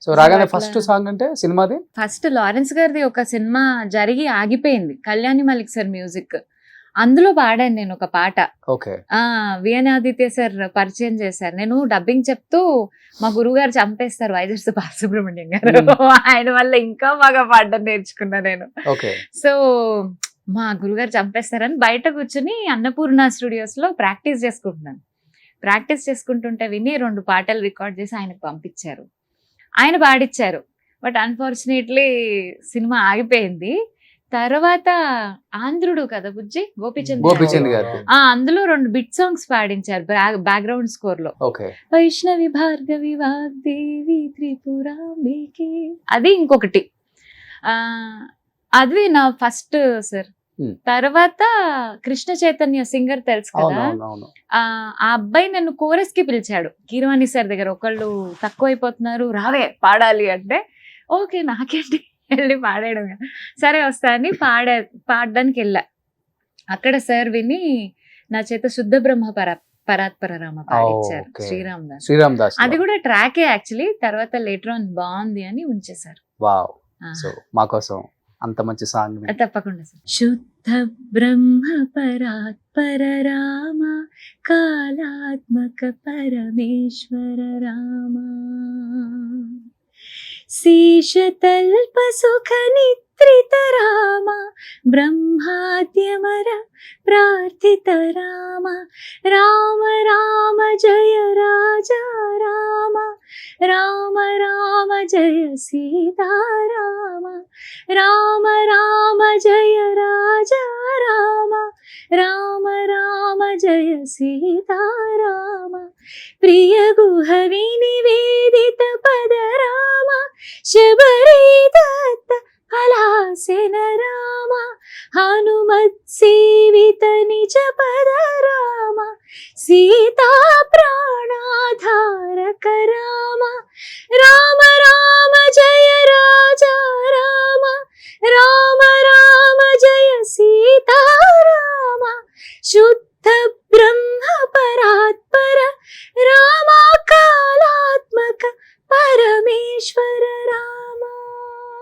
So రాగానే first song అంటే సినిమాది first Lawrence గారిది ఒక సినిమా జరిగి ఆగిపోయింది, కళ్యాణి మలిక్ సార్ మ్యూజిక్, అందులో పాడాను నేను ఒక పాట. ఓకే. విఎన్ ఆదిత్య సార్ పరిచయం చేశారు. నేను డబ్బింగ్ చెప్తూ మా గురువు గారు చంపేస్తారు వైజర్స్ బాలసుబ్రహ్మణ్యం గారు, ఆయన వల్ల ఇంకా బాగా పాడడం నేర్చుకున్నా నేను. ఓకే. సో మా గురుగారు చంపేస్తారని బయట కూర్చుని అన్నపూర్ణ స్టూడియోస్ లో ప్రాక్టీస్ చేసుకుంటున్నాను. ప్రాక్టీస్ చేసుకుంటుంటే విని 2 పాటలు రికార్డ్ చేసి ఆయనకు పంపించారు, ఆయన పాడిచ్చారు. బట్ అన్ఫార్చునేట్లీ సినిమా ఆగిపోయింది. తర్వాత ఆంధ్రుడు కదా బుజ్జి, గోపీచంద్ గారు అందులో 2 బిట్ సాంగ్స్ పాడించారు బ్యాక్గ్రౌండ్ స్కోర్ లో. వైష్ణవి భార్గవి వాగ్దేవి త్రిపురాంబికే, అది ఇంకొకటి. అది నా ఫస్ట్ సార్. తర్వాత కృష్ణ చైతన్య సింగర్ తెలుసు కదా, ఆ అబ్బాయి నన్ను కోరస్ కి పిలిచాడు కీరవాణి సార్ దగ్గర. ఒకళ్ళు తక్కువైపోతున్నారు రావే పాడాలి అంటే, ఓకే నాకేంటి వెళ్ళి పాడేయడం, సరే వస్తా అని పాడడానికి వెళ్ళా. అక్కడ సార్ విని నా చేత శుద్ధ బ్రహ్మ పరాత్పర రామ పాడించారు, శ్రీరామ్ దాస్. అది కూడా ట్రాకే యాక్చువల్లీ. తర్వాత లేటర్ ఆన్ బాగుంది అని ఉంచేశారు. వావ్. సో మా కోసం అంత మంచి సాంగ్ తప్పకుండా సార్. శుద్ధ బ్రహ్మ పరాత్పర రామ కాలాత్మక పరమేశ్వర రామ శీషతల్ప సుఖ నిత్రిత రామ బ్రహ్మాద్యమర ప్రార్థిత రామ రామ రామ జయ రాజా రామ రామ రామ జయ సీతారామ రామ రామ జయ రాజా రామ రామ రామ జయ సీతారామ ప్రియ గుహ వినివేదిత పద రామ శబరి దత్త ఫలాసెన రామ హనుమత్ సేవిత నిజ పద రామ సీతా